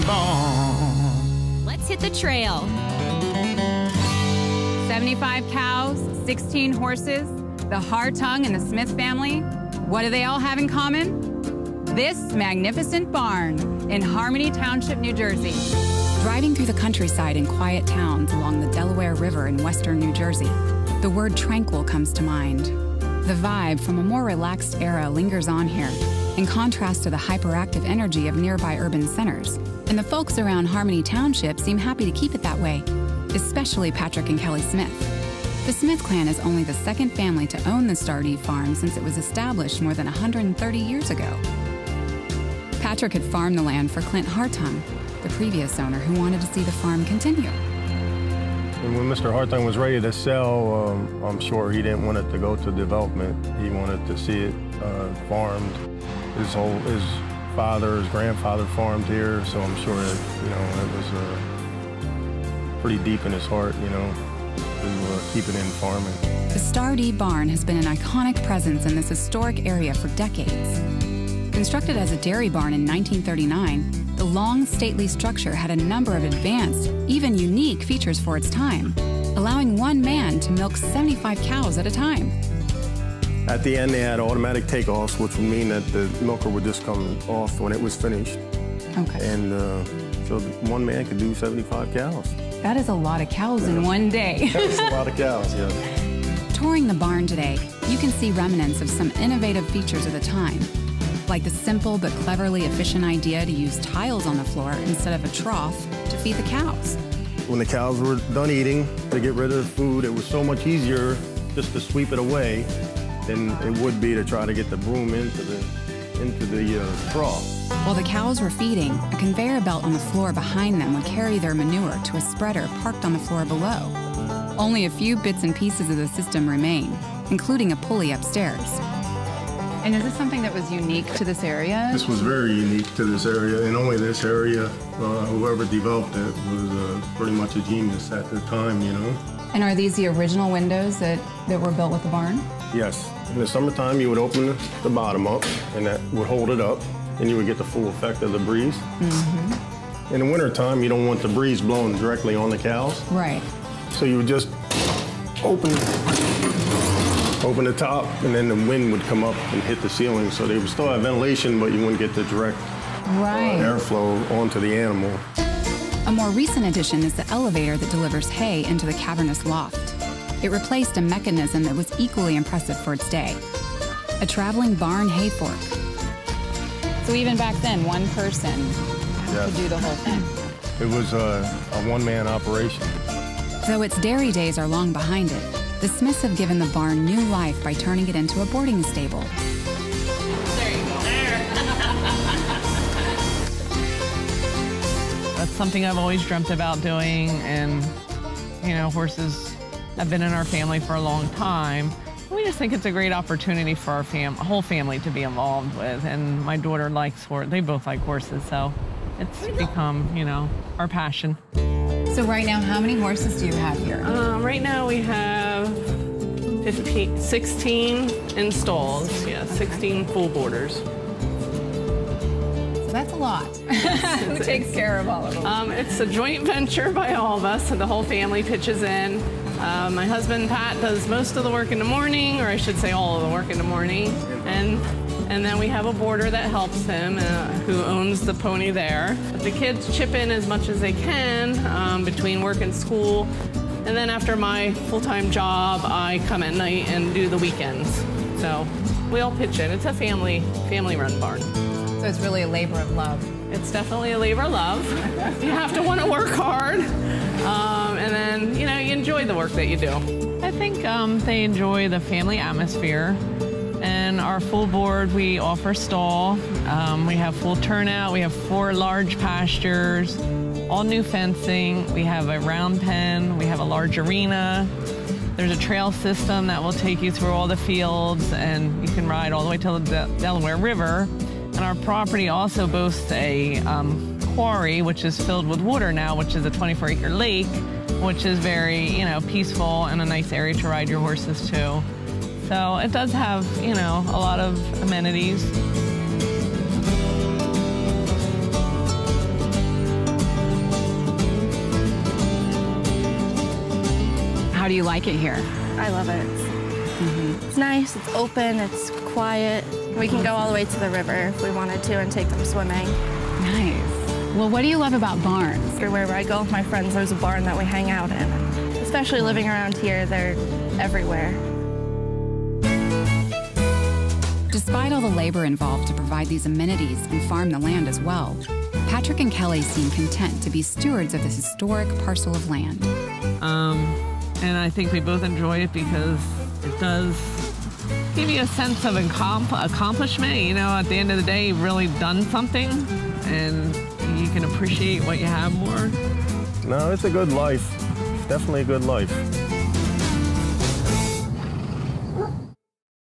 barn. Let's hit the trail. 75 cows, 16 horses, the Hartung and the Smith family. What do they all have in common? This magnificent barn in Harmony Township, New Jersey. Driving through the countryside in quiet towns along the Delaware River in western New Jersey, the word tranquil comes to mind. The vibe from a more relaxed era lingers on here, in contrast to the hyperactive energy of nearby urban centers. And the folks around Harmony Township seem happy to keep it that way, especially Patrick and Kelly Smith. The Smith clan is only the second family to own the Stardee farm since it was established more than 130 years ago. Patrick had farmed the land for Clint Hartung, the previous owner who wanted to see the farm continue. And when Mr. Hartung was ready to sell, I'm sure he didn't want it to go to development. He wanted to see it farmed. His father, his grandfather farmed here, so I'm sure that, it was pretty deep in his heart, to keep it in farming. The Stardee barn has been an iconic presence in this historic area for decades. Constructed as a dairy barn in 1939, the long, stately structure had a number of advanced, even unique features for its time, allowing one man to milk 75 cows at a time. At the end, they had automatic takeoffs, which would mean that the milker would just come off when it was finished. Okay. And so one man could do 75 cows. That is a lot of cows in one day. That's a lot of cows, yeah. Touring the barn today, you can see remnants of some innovative features of the time, like the simple but cleverly efficient idea to use tiles on the floor instead of a trough to feed the cows. When the cows were done eating, to get rid of the food, it was so much easier just to sweep it away than it would be to try to get the broom into the trough. While the cows were feeding, a conveyor belt on the floor behind them would carry their manure to a spreader parked on the floor below. Only a few bits and pieces of the system remain, including a pulley upstairs. And is this something that was unique to this area? This was very unique to this area, and only this area. Whoever developed it was pretty much a genius at the time, And are these the original windows that were built with the barn? Yes. In the summertime, you would open the bottom up, and that would hold it up, and you would get the full effect of the breeze. Mm-hmm. In the wintertime, you don't want the breeze blowing directly on the cows. Right. So you would just open the top, and then the wind would come up and hit the ceiling. So they would still have ventilation, but you wouldn't get the direct airflow onto the animal. A more recent addition is the elevator that delivers hay into the cavernous loft. It replaced a mechanism that was equally impressive for its day, a traveling barn hay fork. So even back then, one person could do the whole thing. It was a one-man operation. Though its dairy days are long behind it, the Smiths have given the barn new life by turning it into a boarding stable. There you go. There. That's something I've always dreamt about doing, and, horses have been in our family for a long time. We just think it's a great opportunity for our whole family to be involved with, and my daughter likes horses. They both like horses, so it's become, our passion. So right now, how many horses do you have here? Right now we have 16 in stalls, 16 full boarders. So that's a lot. Who takes care of all of them? It's a joint venture by all of us, and the whole family pitches in. My husband, Pat, does most of the work in the morning, or I should say all of the work in the morning. And then we have a boarder that helps him, who owns the pony there. The kids chip in as much as they can between work and school. And then after my full-time job, I come at night and do the weekends. So we all pitch in. It's a family-run barn. So it's really a labor of love. It's definitely a labor of love. You have to want to work hard. And then, you enjoy the work that you do. I think they enjoy the family atmosphere. And our full board, we offer stall. We have full turnout. We have 4 large pastures, all new fencing. We have a round pen. We have a large arena. There's a trail system that will take you through all the fields, and you can ride all the way to the Delaware River. And our property also boasts a quarry, which is filled with water now, which is a 24-acre lake, which is very, peaceful and a nice area to ride your horses to. So it does have, a lot of amenities. do you like it here? I love it. It's nice, it's open, it's quiet. We can go all the way to the river if we wanted to and take them swimming. Nice. Well, what do you love about barns? Wherever I go with my friends, there's a barn that we hang out in. Especially living around here, they're everywhere. Despite all the labor involved to provide these amenities and farm the land as well, Patrick and Kelly seem content to be stewards of this historic parcel of land. And I think we both enjoy it because it does give you a sense of accomplishment. You know, at the end of the day, you've really done something, and you can appreciate what you have more. No, it's a good life. Definitely a good life.